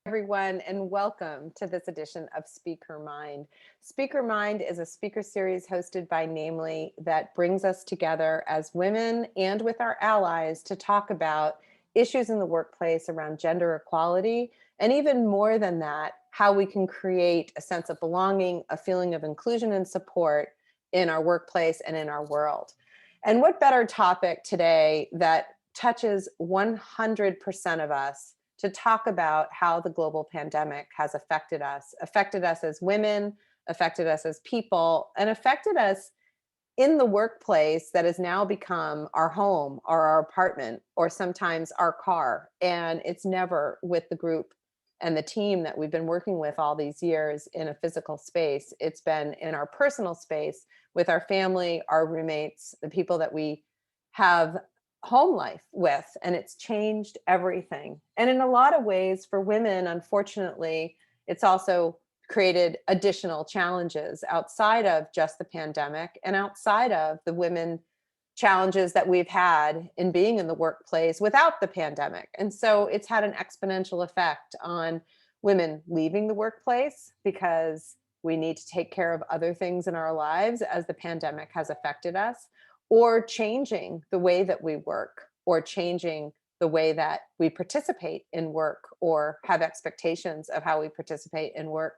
everyone, and welcome to this edition of SpeakHer Mind. SpeakHer Mind is a speaker series hosted by Namely that brings us together as women and with our allies to talk about issues in the workplace around gender equality, and even more than that, how we can create a sense of belonging, a feeling of inclusion and support in our workplace and in our world. And what better topic today that touches 100% of us to talk about how the global pandemic has affected us as women, affected us as people, and affected us in the workplace that has now become our home or our apartment or sometimes our car. And it's never with the group and the team that we've been working with all these years in a physical space. It's been in our personal space with our family, our roommates, the people that we have home life with, and it's changed everything. And in a lot of ways for women, unfortunately, it's also created additional challenges outside of just the pandemic and outside of the women challenges that we've had in being in the workplace without the pandemic. And so it's had an exponential effect on women leaving the workplace because we need to take care of other things in our lives as the pandemic has affected us, or changing the way that we work, or changing the way that we participate in work or have expectations of how we participate in work.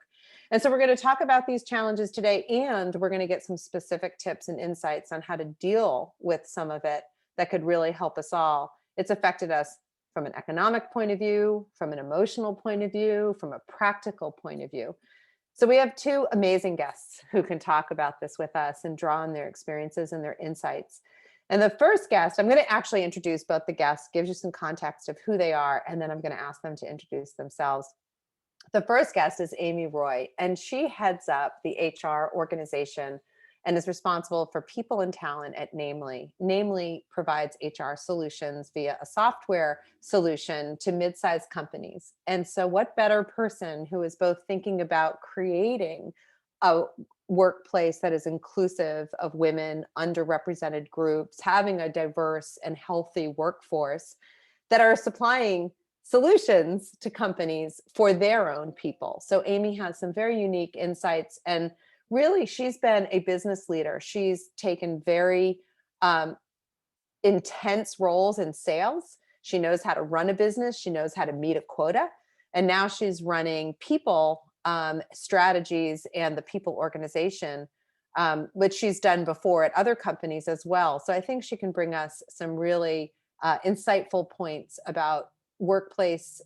And so we're going to talk about these challenges today, and we're going to get some specific tips and insights on how to deal with some of it that could really help us all. It's affected us from an economic point of view, from an emotional point of view, from a practical point of view. So we have two amazing guests who can talk about this with us and draw on their experiences and their insights. And the first guest, I'm going to actually introduce both the guests, give you some context of who they are, and then I'm going to ask them to introduce themselves. The first guest is Amy Roy, and she heads up the HR organization and is responsible for people and talent at Namely. Namely provides HR solutions via a software solution to mid-sized companies. And so what better person who is both thinking about creating a workplace that is inclusive of women, underrepresented groups, having a diverse and healthy workforce that are supplying solutions to companies for their own people. So Amy has some very unique insights, and really she's been a business leader. She's taken very intense roles in sales. She knows how to run a business. She knows how to meet a quota. And now she's running people strategies and the people organization, which she's done before at other companies as well. So I think she can bring us some really insightful points about workplace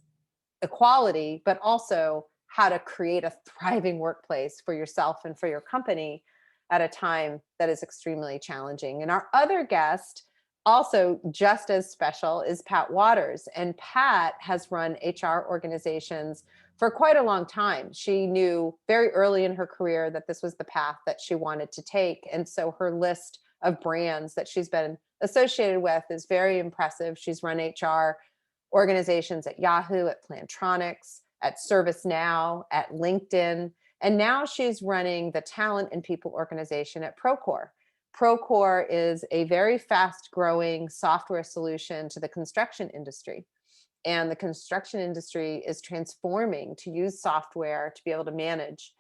equality, but also how to create a thriving workplace for yourself and for your company at a time that is extremely challenging. And our other guest, also just as special, is Pat Waters. And Pat has run HR organizations for quite a long time. She knew very early in her career that this was the path that she wanted to take. And so her list of brands that she's been associated with is very impressive. She's run HR organizations at Yahoo, at Plantronics, at ServiceNow, at LinkedIn, and now she's running the talent and people organization at Procore. Procore is a very fast-growing software solution to the construction industry. And the construction industry is transforming to use software to be able to manage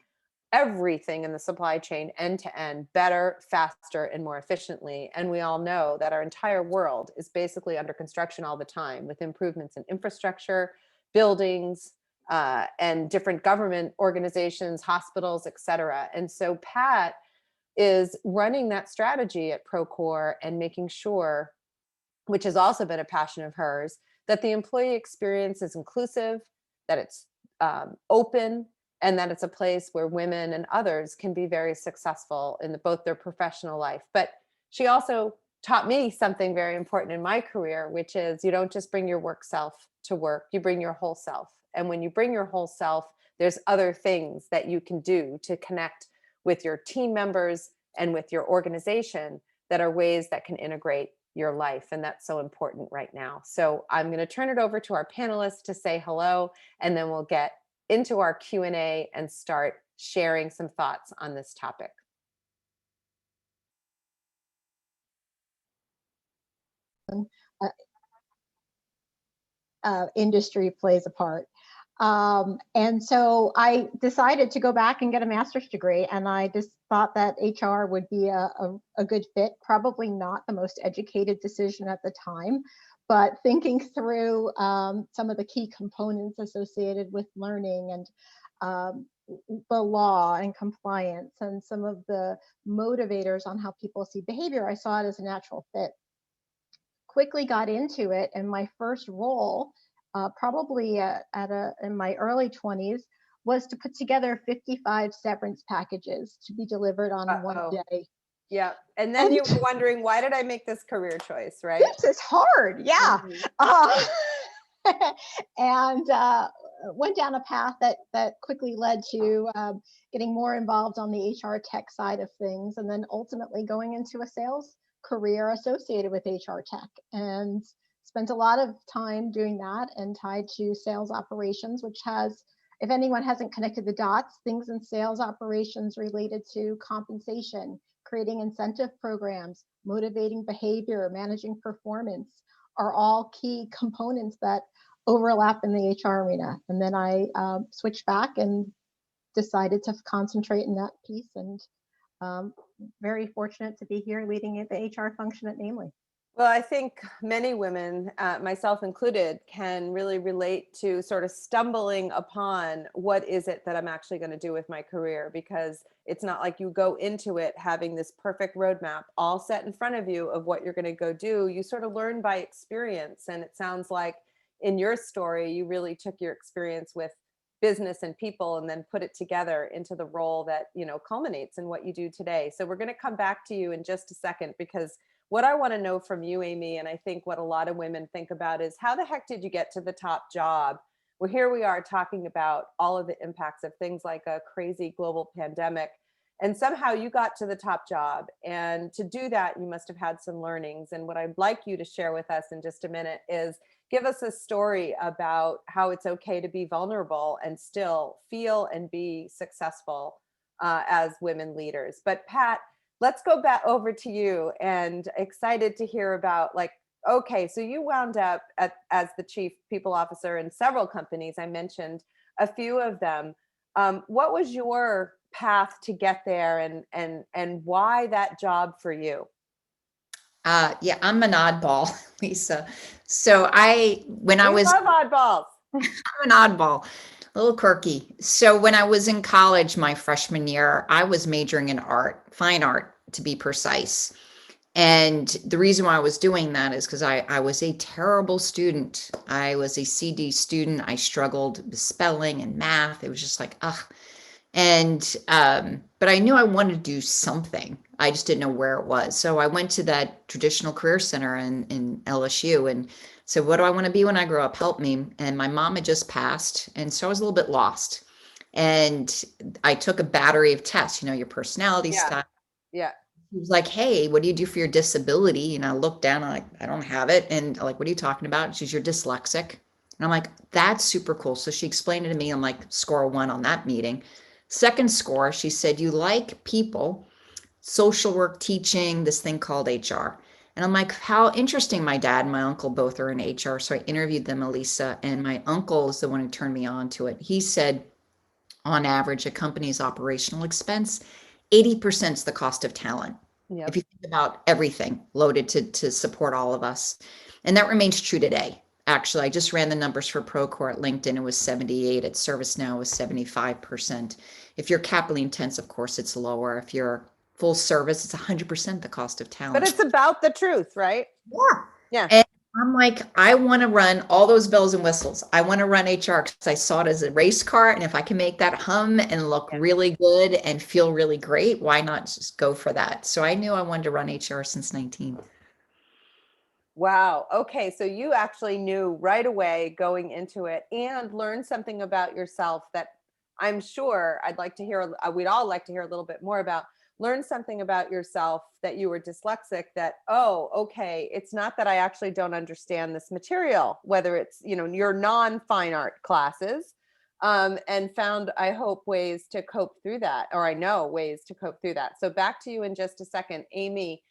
everything in the supply chain end to end better, faster, and more efficiently. And we all know that our entire world is basically under construction all the time, with improvements in infrastructure, buildings, and different government organizations, hospitals, et cetera. And so Pat is running that strategy at Procore and making sure, which has also been a passion of hers, that the employee experience is inclusive, that it's open, and that it's a place where women and others can be very successful in both their professional life. But she also taught me something very important in my career, which is you don't just bring your work self to work, you bring your whole self. And when you bring your whole self, there's other things that you can do to connect with your team members and with your organization that are ways that can integrate your life. And that's so important right now. So I'm going to turn it over to our panelists to say hello, and then we'll get into our Q&A and start sharing some thoughts on this topic. Industry plays a part. And so I decided to go back and get a master's degree. And I just thought that HR would be a good fit. Probably not the most educated decision at the time, but thinking through some of the key components associated with learning and the law and compliance and some of the motivators on how people see behavior, I saw it as a natural fit. Quickly got into it, and my first role, probably in my early 20s, was to put together 55 severance packages to be delivered on one day. Yeah. And then you were wondering, why did I make this career choice, right? This is hard. Yeah. And went down a path that quickly led to getting more involved on the HR tech side of things, and then ultimately going into a sales career associated with HR tech, and spent a lot of time doing that and tied to sales operations, which has, if anyone hasn't connected the dots, things in sales operations related to compensation, creating incentive programs, motivating behavior, managing performance are all key components that overlap in the HR arena. And then I switched back and decided to concentrate in that piece, and very fortunate to be here leading the HR function at Namely. Well, I think many women, myself included, can really relate to sort of stumbling upon what is it that I'm actually going to do with my career, because it's not like you go into it having this perfect roadmap all set in front of you of what you're going to go do. You sort of learn by experience. And it sounds like in your story, you really took your experience with business and people and then put it together into the role that, culminates in what you do today. So we're going to come back to you in just a second, because what I want to know from you, Amy, and I think what a lot of women think about is, how the heck did you get to the top job? Well, here we are talking about all of the impacts of things like a crazy global pandemic. And somehow you got to the top job. And to do that, you must have had some learnings. And what I'd like you to share with us in just a minute is give us a story about how it's okay to be vulnerable and still feel and be successful as women leaders. But Pat, let's go back over to you, and excited to hear about, okay, so you wound up as the chief people officer in several companies. I mentioned a few of them. What was your path to get there, and why that job for you? Yeah, I'm an oddball, Lisa. So when I was, love oddballs. I'm an oddball, a little quirky. So when I was in college, my freshman year, I was majoring in art, fine art to be precise. And the reason why I was doing that is because I was a terrible student. I was a CD student. I struggled with spelling and math. It was just like, ugh. And but I knew I wanted to do something. I just didn't know where it was. So I went to that traditional career center in LSU and said, what do I want to be when I grow up? Help me. And my mom had just passed, and so I was a little bit lost. And I took a battery of tests, your personality style. Yeah. He was like, hey, what do you do for your disability? And I looked down, I'm like, I don't have it. And like, what are you talking about? She's, you're dyslexic. And I'm like, that's super cool. So she explained it to me. I'm like, score 1 on that meeting. Second score, she said, you like people, social work, teaching, this thing called HR. And I'm like, how interesting. My dad and my uncle both are in HR. So I interviewed them, Elisa, and my uncle is the one who turned me on to it. He said, on average, a company's operational expense, 80% is the cost of talent. Yep. If you think about everything loaded to support all of us. And that remains true today. Actually, I just ran the numbers for Procore at LinkedIn. It was 78. At ServiceNow, it was 75%. If you're capitally intense, of course, it's lower. If you're full service, it's 100% the cost of talent. But it's about the truth, right? Yeah. Yeah. And I'm like, I want to run all those bells and whistles. I want to run HR because I saw it as a race car. And if I can make that hum and look really good and feel really great, why not just go for that? So I knew I wanted to run HR since 19. Wow. Okay. So you actually knew right away going into it, and learned something about yourself that I'm sure we'd all like to hear a little bit more about. Learn something about yourself that you were dyslexic, that, oh, okay, it's not that I actually don't understand this material, whether it's, your non-fine art classes, and found, I hope, ways to cope through that, or I know ways to cope through that. So back to you in just a second, Amy.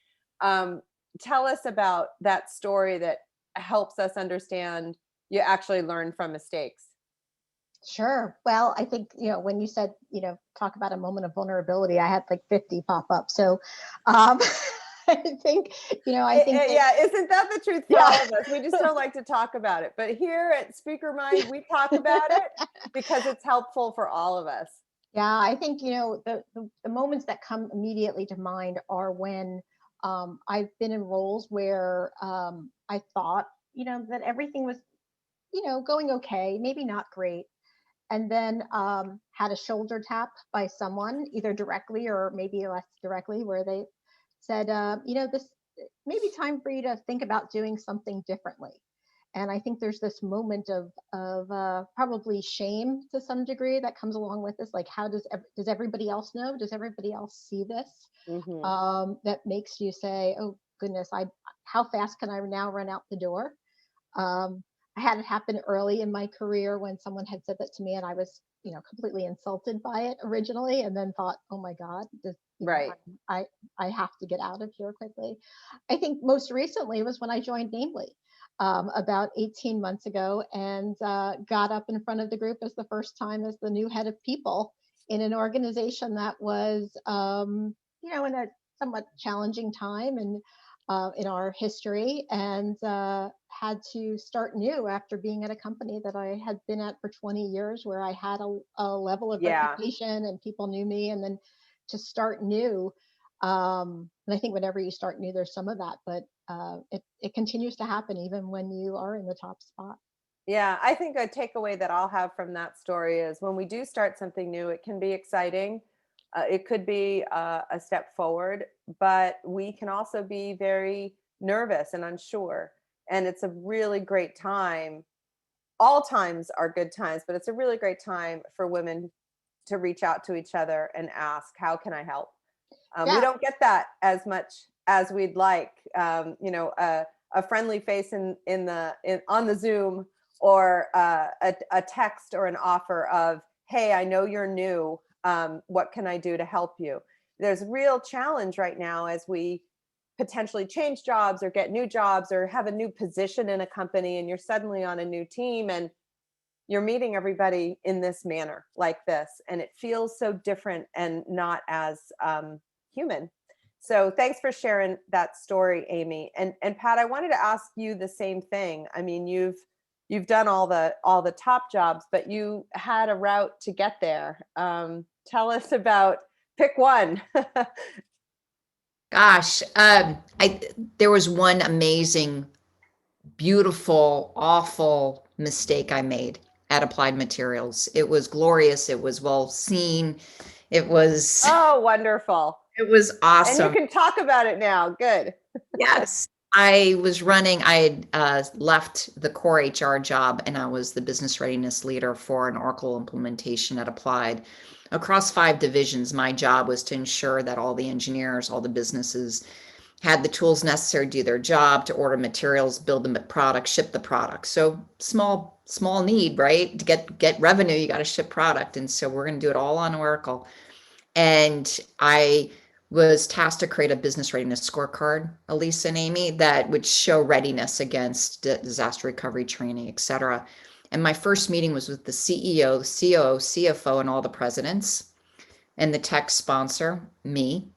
Tell us about that story that helps us understand you actually learn from mistakes. Sure. Well, I think, when you said, talk about a moment of vulnerability, I had like 50 pop up. So, um, I think, that, Yeah, isn't that the truth for yeah, all of us? We just don't like to talk about it. But here at Speaker Mind, we talk about it because it's helpful for all of us. yeah, I think, the moments that come immediately to mind are when I've been in roles where I thought, that everything was, going okay, maybe not great. And then had a shoulder tap by someone, either directly or maybe less directly, where they said, this may be time for you to think about doing something differently. And I think there's this moment of probably shame to some degree that comes along with this. Like, how does everybody else know? Does everybody else see this? Mm-hmm. That makes you say, oh goodness, how fast can I now run out the door? I had it happen early in my career when someone had said that to me, and I was, completely insulted by it originally, and then thought, oh my God, Right. I have to get out of here quickly. I think most recently was when I joined Namely about 18 months ago, and got up in front of the group as the first time as the new head of people in an organization that was, in a somewhat challenging time and in our history, and had to start new after being at a company that I had been at for 20 years, where I had a level of Yeah. reputation and people knew me, and then to start new. And I think whenever you start new, there's some of that, but it continues to happen even when you are in the top spot. Yeah, I think a takeaway that I'll have from that story is when we do start something new, it can be exciting. It could be a step forward, but we can also be very nervous and unsure. And it's a really great time. All times are good times, but it's a really great time for women to reach out to each other and ask, how can I help? We Yeah, don't get that as much as we'd like. A friendly face on the Zoom, or a text or an offer of, "Hey, I know you're new. What can I do to help you?" There's real challenge right now as we potentially change jobs or get new jobs or have a new position in a company, and you're suddenly on a new team and you're meeting everybody in this manner like this, and it feels so different and not as human. So thanks for sharing that story, Amy. And Pat, I wanted to ask you the same thing. I mean, you've done all the top jobs, but you had a route to get there. Tell us about, pick one. Gosh, there was one amazing, beautiful, awful mistake I made at Applied Materials. It was glorious. It was well seen. It was Oh, wonderful. it was And you awesome. can talk about it now. Good. Yes. I had left the core HR job and I was the business readiness leader for an Oracle implementation at Applied. Across 5 divisions, my job was to ensure that all the engineers, all the businesses had the tools necessary to do their job, to order materials, build the product, ship the product. So small need, right? To get revenue, you got to ship product. And so we're going to do it all on Oracle. And I was tasked to create a business readiness scorecard, Elisa and Amy, that would show readiness against disaster recovery training, et cetera. And my first meeting was with the CEO, the COO, CFO, and all the presidents, and the tech sponsor, me.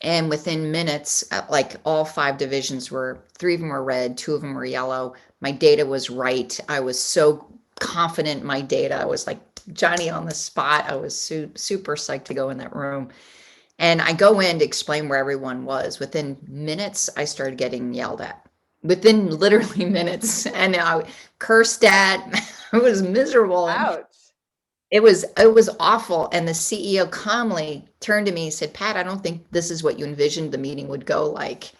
And within minutes, like all 5 divisions were, 3 of them were red, 2 of them were yellow. My data was right. I was so confident in my data. I was like Johnny on the spot. I was super psyched to go in that room. And I go in to explain where everyone was. Within minutes, I started getting yelled at. Within literally minutes, and I cursed at. It was miserable, and Ouch. it was awful. And the CEO calmly turned to me and said, "Pat, I don't think this is what you envisioned the meeting would go like.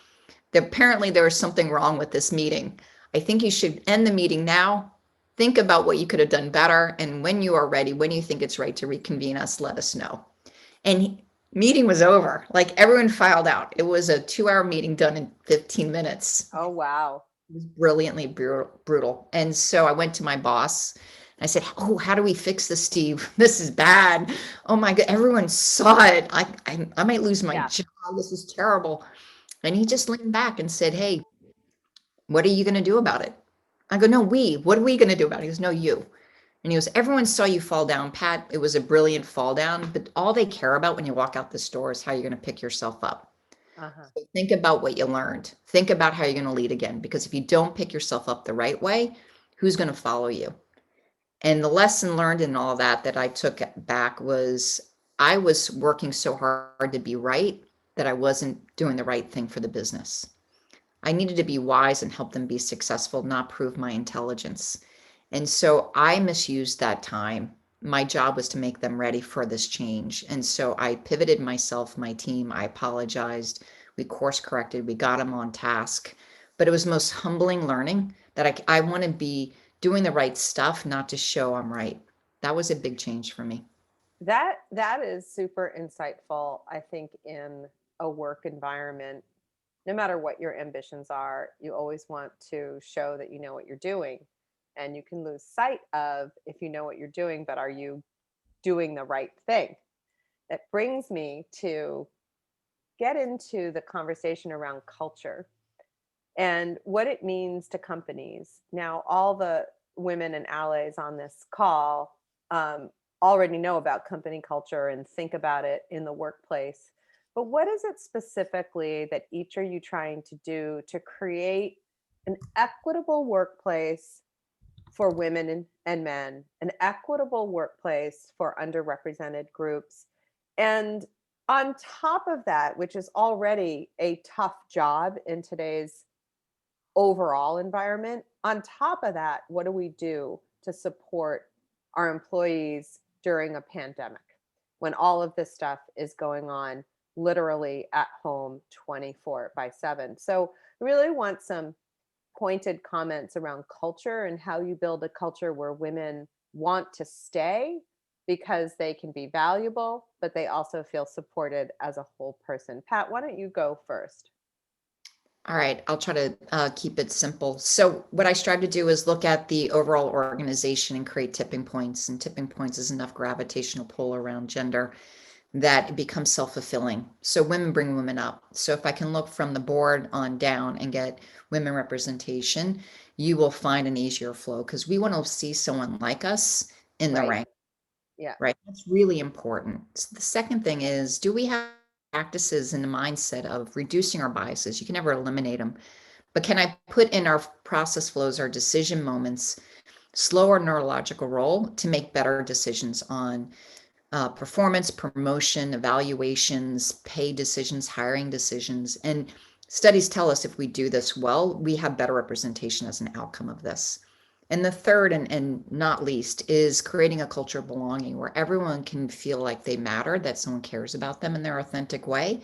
Apparently, there was something wrong with this meeting. I think you should end the meeting now. Think about what you could have done better, and when you are ready, when you think it's right to reconvene us, let us know." And meeting was over. Like everyone filed out. It was a 2-hour meeting done in 15 minutes. Oh, wow. It was brilliantly brutal. And so I went to my boss. I said, "Oh, how do we fix this, Steve? This is bad. Oh my God, everyone saw it. I might lose my Yeah. job. This is terrible." And he just leaned back and said, "Hey, what are you going to do about it?" I go, "No, what are we going to do about it?" He goes, "No, you." And he goes, everyone saw you fall down, Pat. It was a brilliant fall down, but all they care about when you walk out this door is how you're going to pick yourself up. Uh-huh. So think about what you learned. Think about how you're going to lead again, because if you don't pick yourself up the right way, who's going to follow you? And the lesson learned in all that I took back was I was working so hard to be right that I wasn't doing the right thing for the business. I needed to be wise and help them be successful, not prove my intelligence. And so I misused that time. My job was to make them ready for this change. And so I pivoted myself, my team. I apologized. We course corrected. We got them on task. But it was most humbling learning that I want to be doing the right stuff, not to show I'm right. That was a big change for me. That is super insightful, I think, in a work environment. No matter what your ambitions are, you always want to show that you know what you're doing. And you can lose sight of if you know what you're doing, but are you doing the right thing? It brings me to get into the conversation around culture and what it means to companies. Now, all the women and allies on this call um, already know about company culture and think about it in the workplace. But what is it specifically that each are you trying to do to create an equitable workplace for women and men, an equitable workplace for underrepresented groups? And on top of that, which is already a tough job in today's overall environment, on top of that, what do we do to support our employees during a pandemic when all of this stuff is going on literally at home 24/7? So I really want some pointed comments around culture and how you build a culture where women want to stay because they can be valuable, but they also feel supported as a whole person. Pat, why don't you go first? All right, I'll try to keep it simple. So, what I strive to do is look at the overall organization and create tipping points. And tipping points is enough gravitational pull around gender that it becomes self-fulfilling. So, women bring women up. So, if I can look from the board on down and get women representation, you will find an easier flow because we want to see someone like us in the Right. rank. Yeah. Right. That's really important. So the second thing is, do we have practices in the mindset of reducing our biases? You can never eliminate them, but can I put in our process flows, our decision moments, slow our neurological role to make better decisions on performance, promotion, evaluations, pay decisions, hiring decisions? And studies tell us if we do this well, we have better representation as an outcome of this. And the third and not least is creating a culture of belonging where everyone can feel like they matter, that someone cares about them in their authentic way,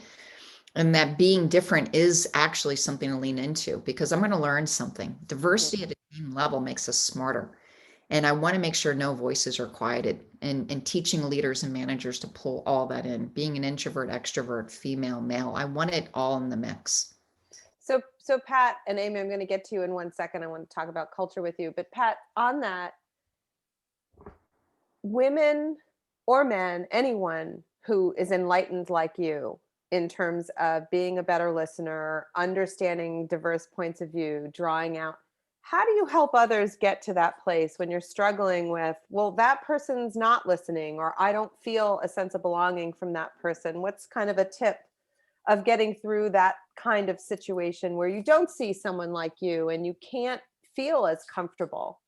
and that being different is actually something to lean into because I'm going to learn something. Diversity at a team level makes us smarter. And I want to make sure no voices are quieted and teaching leaders and managers to pull all that in. Being an introvert, extrovert, female, male, I want it all in the mix. So Pat and Amy, I'm going to get to you in 1 second. I want to talk about culture with you. But Pat, on that, women or men, anyone who is enlightened like you in terms of being a better listener, understanding diverse points of view, drawing out, how do you help others get to that place when you're struggling with, well, that person's not listening, or I don't feel a sense of belonging from that person? What's kind of a tip of getting through that kind of situation where you don't see someone like you and you can't feel as comfortable?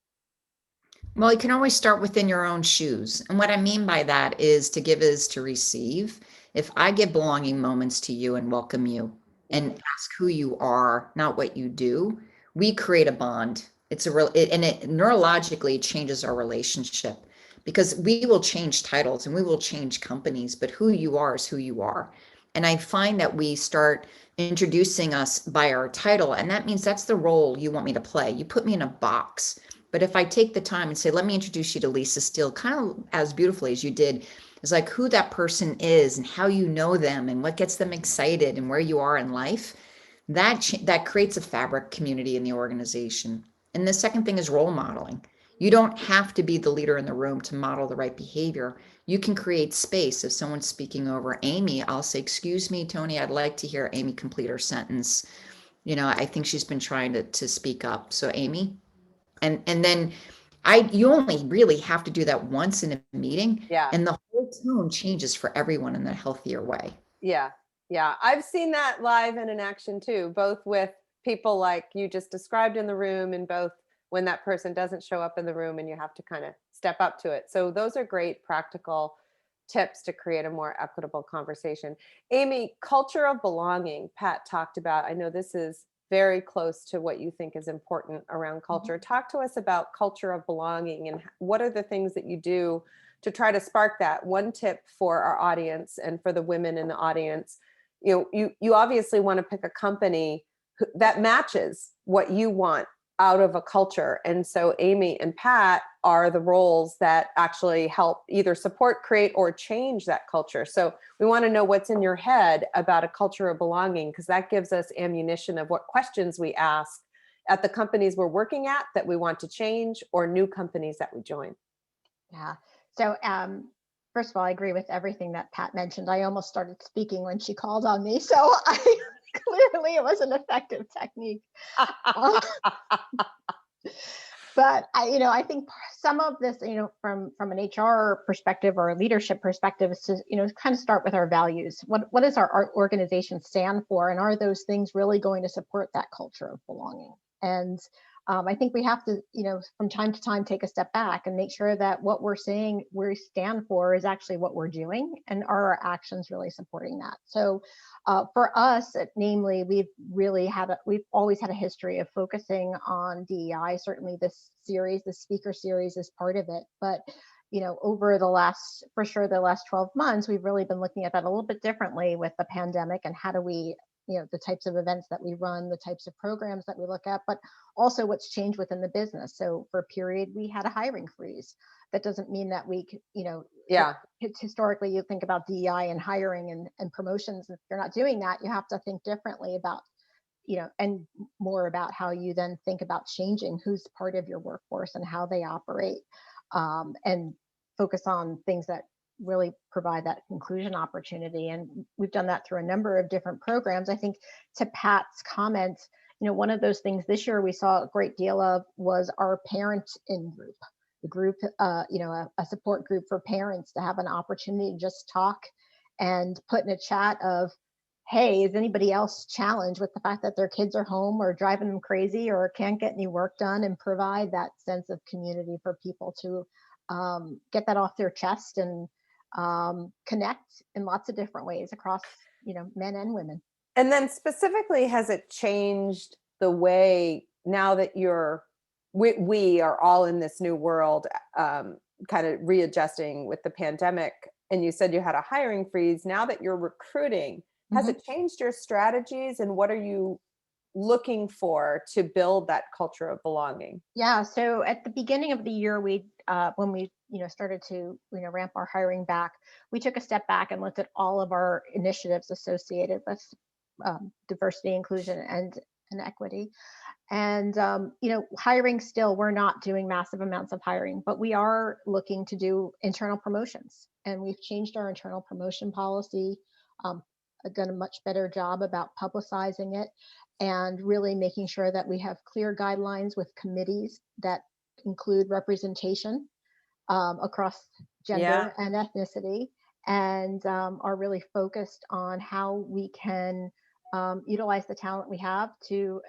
Well, you can always start within your own shoes. And what I mean by that is to give is to receive. If I give belonging moments to you and welcome you and ask who you are, not what you do, we create a bond. It's a real, and it neurologically changes our relationship because we will change titles and we will change companies, but who you are is who you are. And I find that we start introducing us by our title, and that means that's the role you want me to play. You put me in a box. But if I take the time and say, let me introduce you to Lisa Steele, kind of as beautifully as you did, is like who that person is and how you know them and what gets them excited and where you are in life, that creates a fabric community in the organization. And the second thing is role modeling. You don't have to be the leader in the room to model the right behavior. You can create space. If someone's speaking over Amy, I'll say, excuse me, Tony, I'd like to hear Amy complete her sentence. I think she's been trying to speak up. So Amy, and then You only really have to do that once in a meeting, Yeah. and the whole tone changes for everyone in a healthier way. Yeah. Yeah. I've seen that live and in action too, both with people like you just described in the room, and both when that person doesn't show up in the room and you have to kind of step up to it. So those are great practical tips to create a more equitable conversation. Amy, culture of belonging, Pat talked about. I know this is very close to what you think is important around culture. Talk to us about culture of belonging, and what are the things that you do to try to spark that. One tip for our audience and for the women in the audience, you obviously want to pick a company that matches what you want out of a culture. And so Amy and Pat are the roles that actually help either support, create, or change that culture. So we want to know what's in your head about a culture of belonging, because that gives us ammunition of what questions we ask at the companies we're working at that we want to change, or new companies that we join. Yeah. So, first of all, I agree with everything that Pat mentioned. I almost started speaking when she called on me. So clearly it was an effective technique. But I think some of this, from an HR perspective or a leadership perspective, is to, kind of start with our values. What does our organization stand for? And are those things really going to support that culture of belonging? And I think we have to, from time to time, take a step back and make sure that what we're saying we stand for is actually what we're doing, and are our actions really supporting that? So for us, namely, we've always had a history of focusing on DEI. Certainly this series, the SpeakHer series, is part of it. But over the last 12 months, we've really been looking at that a little bit differently with the pandemic, and how do we, the types of events that we run, the types of programs that we look at, but also what's changed within the business. So for a period, we had a hiring freeze. That doesn't mean that we, Yeah. historically, you think about DEI and hiring and promotions. If you're not doing that, you have to think differently about, and more about how you then think about changing who's part of your workforce and how they operate, and focus on things that really provide that inclusion opportunity. And we've done that through a number of different programs. I think, to Pat's comment, one of those things this year we saw a great deal of was our parent in group, the group, a support group for parents to have an opportunity to just talk and put in a chat of, hey, is anybody else challenged with the fact that their kids are home or driving them crazy or can't get any work done, and provide that sense of community for people to get that off their chest and connect in lots of different ways across, men and women. And then specifically, has it changed the way, now that we are all in this new world, kind of readjusting with the pandemic, and you said you had a hiring freeze, now that you're recruiting, has it changed your strategies, and what are you looking for to build that culture of belonging? Yeah. So at the beginning of the year, when we started to ramp our hiring back, we took a step back and looked at all of our initiatives associated with diversity, inclusion, and equity. And hiring, still, we're not doing massive amounts of hiring, but we are looking to do internal promotions, and we've changed our internal promotion policy. Done a much better job about publicizing it, and really making sure that we have clear guidelines with committees that include representation across gender and ethnicity, and are really focused on how we can utilize the talent we have to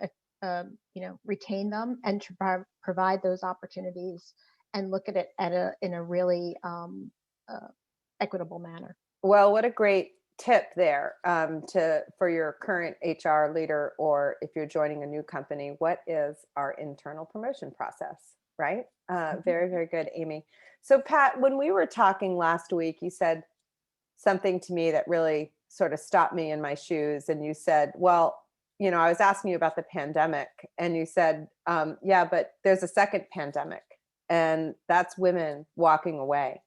retain them, and to provide those opportunities, and look at it in a really equitable manner. Well, what a great tip there, for your current HR leader, or if you're joining a new company, what is our internal promotion process, right? Very, very good, Amy. So Pat, when we were talking last week, you said something to me that really sort of stopped me in my shoes. And you said, well, I was asking you about the pandemic, and you said, yeah, but there's a second pandemic, and that's women walking away.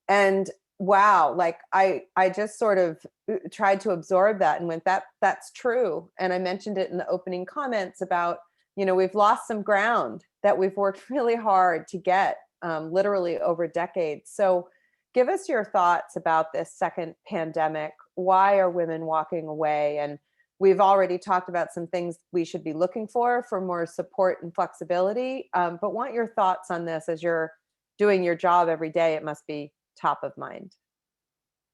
And wow, like I just sort of tried to absorb that and went, that's true. And I mentioned it in the opening comments about, we've lost some ground that we've worked really hard to get, literally over decades. So give us your thoughts about this second pandemic. Why are women walking away? And we've already talked about some things we should be looking for more support and flexibility. But want your thoughts on this as you're doing your job every day. It must be top of mind.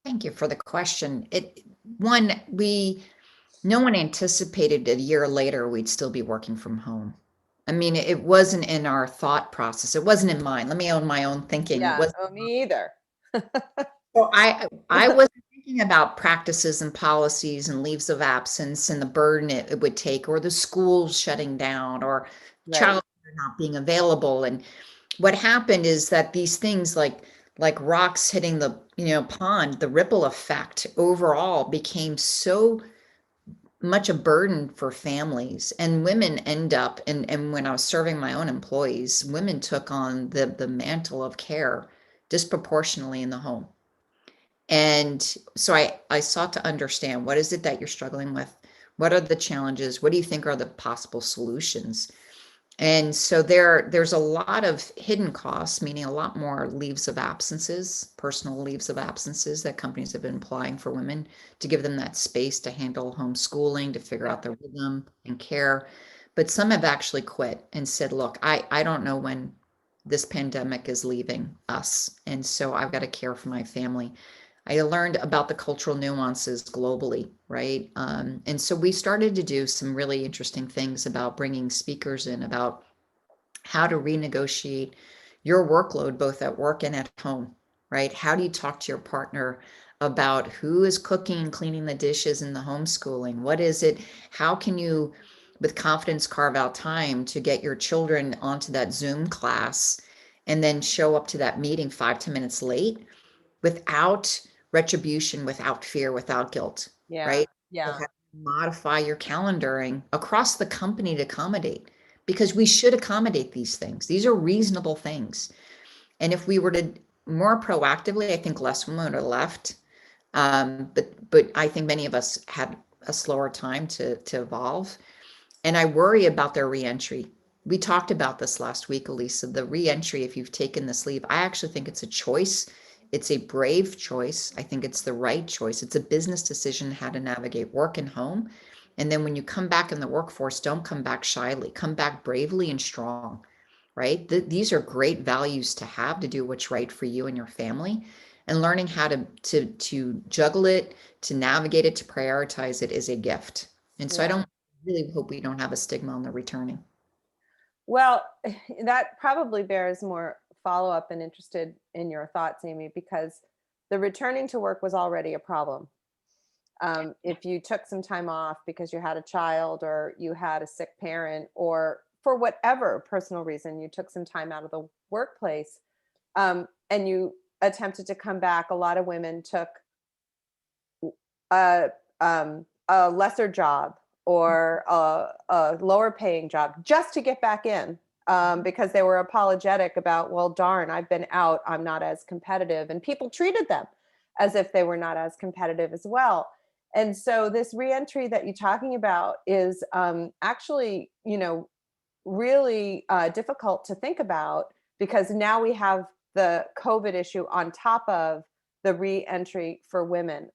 Thank you for the question. No one anticipated a year later we'd still be working from home. I mean, it wasn't in our thought process. It wasn't in mine. Let me own my own thinking. It Yeah, was oh, me either. so I wasn't thinking about practices and policies and leaves of absence and the burden it would take, or the schools shutting down, or Right. child not being available. And what happened is that these things like rocks hitting the pond, the ripple effect overall became so much a burden for families, and women end up, and when I was serving my own employees, women took on the mantle of care disproportionately in the home. And so I sought to understand, what is it that you're struggling with? What are the challenges? What do you think are the possible solutions? And so there's a lot of hidden costs, meaning a lot more leaves of absences, personal leaves of absences that companies have been applying for women to give them that space to handle homeschooling, to figure out their rhythm and care. But some have actually quit and said, look, I don't know when this pandemic is leaving us. And so I've got to care for my family. I learned about the cultural nuances globally, right? And so we started to do some really interesting things about bringing speakers in about how to renegotiate your workload, both at work and at home, right? How do you talk to your partner about who is cooking and cleaning the dishes in the homeschooling? What is it? How can you, with confidence, carve out time to get your children onto that Zoom class and then show up to that meeting 5 to 10 minutes late without retribution, without fear, without guilt, Yeah. right? So Yeah. have to modify your calendaring across the company to accommodate, because we should accommodate these things. These are reasonable things. And if we were to more proactively, I think less women would have left. But I think many of us had a slower time to evolve. And I worry about their reentry. We talked about this last week, Elisa, the reentry, if you've taken this leave. I actually think it's a choice. It's a brave choice. I think it's the right choice. It's a business decision how to navigate work and home. And then when you come back in the workforce, don't come back shyly, come back bravely and strong, right? These are great values to have, to do what's right for you and your family. And learning how to juggle it, to navigate it, to prioritize it is a gift. And so I Yeah. don't really hope we don't have a stigma on the returning. Well, that probably bears more follow up, and interested in your thoughts, Amy, because the returning to work was already a problem. If you took some time off because you had a child or you had a sick parent, or for whatever personal reason, you took some time out of the workplace, and you attempted to come back, a lot of women took a, a lesser job or a lower paying job just to get back in, because they were apologetic about, well, darn, I've been out, I'm not as competitive. And people treated them as if they were not as competitive as well. And so this reentry that you're talking about is actually, really difficult to think about, because now we have the COVID issue on top of the re-entry for women.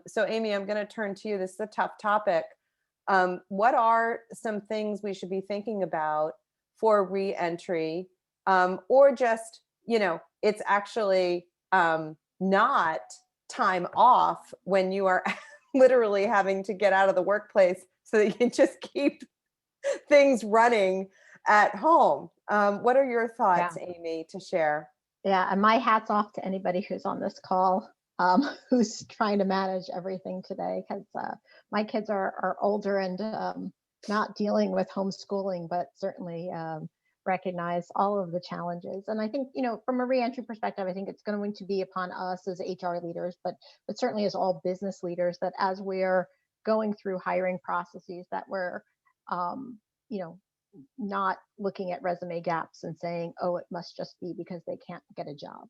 So Amy, I'm going to turn to you. This is a tough topic. What are some things we should be thinking about for re-entry, or just, it's actually not time off when you are literally having to get out of the workplace so that you can just keep things running at home. What are your Yeah. thoughts, Amy, to share? Yeah, and my hat's off to anybody who's on this call, who's trying to manage everything today, because my kids are older and not dealing with homeschooling, but certainly recognize all of the challenges. And I think, from a reentry perspective, I think it's going to be upon us as HR leaders, but certainly as all business leaders, that as we're going through hiring processes, that we're, you know, not looking at resume gaps and saying, oh, it must just be because they can't get a job,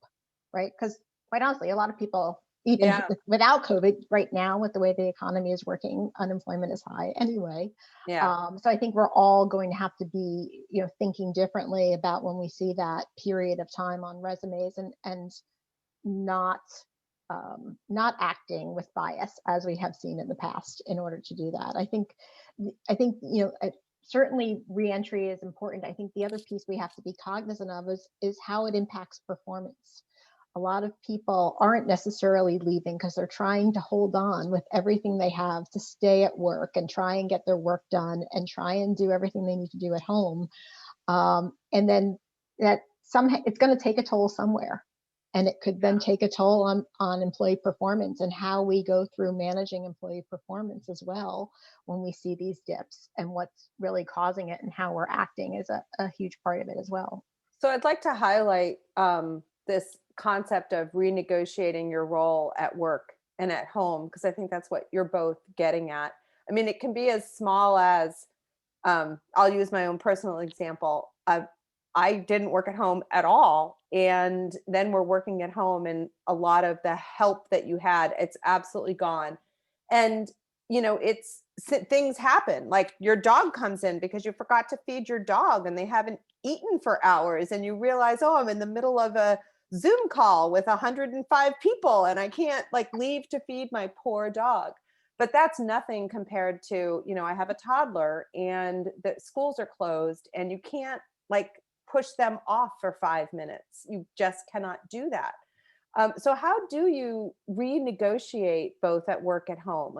right? Because quite honestly, a lot of people, even Yeah. without COVID right now, with the way the economy is working, unemployment is high anyway. Yeah. So I think we're all going to have to be, thinking differently about when we see that period of time on resumes, and not not acting with bias as we have seen in the past in order to do that. I think certainly reentry is important. I think the other piece we have to be cognizant of is how it impacts performance. A lot of people aren't necessarily leaving because they're trying to hold on with everything they have to stay at work and try and get their work done and try and do everything they need to do at home. And then it's going to take a toll somewhere. And it could then take a toll on employee performance, and how we go through managing employee performance as well when we see these dips, and what's really causing it and how we're acting is a huge part of it as well. So I'd like to highlight this concept of renegotiating your role at work and at home, because I think that's what you're both getting at. I mean, it can be as small as, I'll use my own personal example. I didn't work at home at all. And then we're working at home, and a lot of the help that you had, it's absolutely gone. And, things happen. Like your dog comes in because you forgot to feed your dog and they haven't eaten for hours. And you realize, oh, I'm in the middle of a Zoom call with 105 people and I can't leave to feed my poor dog. But that's nothing compared to, I have a toddler and the schools are closed and you can't push them off for 5 minutes. You just cannot do that. So how do you renegotiate both at work at home?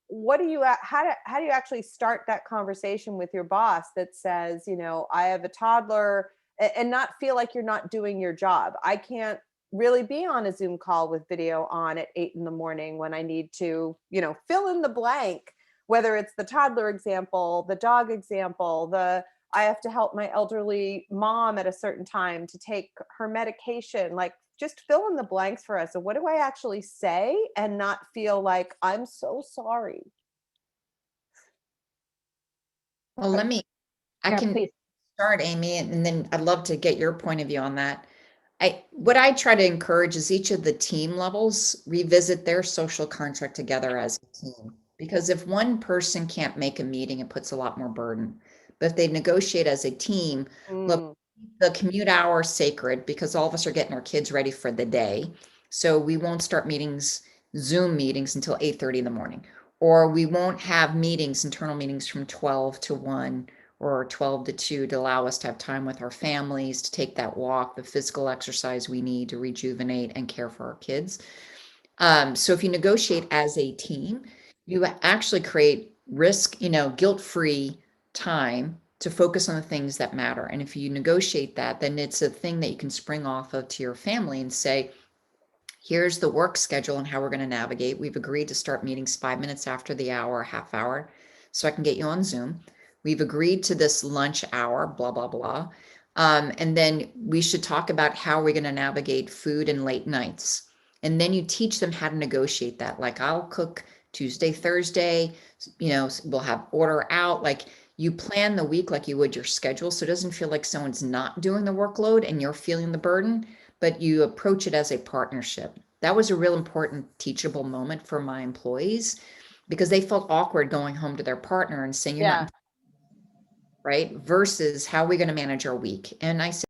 What do you, how do you actually start that conversation with your boss that says, I have a toddler, and not feel like you're not doing your job? I can't really be on a Zoom call with video on at 8 a.m. when I need to, fill in the blank, whether it's the toddler example, the dog example, I have to help my elderly mom at a certain time to take her medication. Just fill in the blanks for us. So what do I actually say and not feel like I'm so sorry? Well, I Yeah, can please. start, Amy, and then I'd love to get your point of view on that. What I try to encourage is each of the team levels revisit their social contract together as a team. Because if one person can't make a meeting, it puts a lot more burden. But if they negotiate as a team, look, Mm, the commute hour is sacred because all of us are getting our kids ready for the day. So we won't start Zoom meetings until 8:30 in the morning, or we won't have internal meetings from 12 to 1 or 12 to 2 to allow us to have time with our families, to take that walk, the physical exercise we need to rejuvenate and care for our kids. So if you negotiate as a team, you actually create guilt-free time to focus on the things that matter. And if you negotiate that, then it's a thing that you can spring off of to your family and say, here's the work schedule and how we're going to navigate. We've agreed to start meetings 5 minutes after the hour, half hour, so I can get you on Zoom. We've agreed to this lunch hour, blah, blah, blah. And then we should talk about how we're going to navigate food and late nights. And then you teach them how to negotiate that. I'll cook Tuesday, Thursday, we'll have order out. You plan the week like you would your schedule. So it doesn't feel like someone's not doing the workload and you're feeling the burden, but you approach it as a partnership. That was a real important teachable moment for my employees because they felt awkward going home to their partner and saying, you're yeah. not, right? Versus how are we going to manage our week? And I said,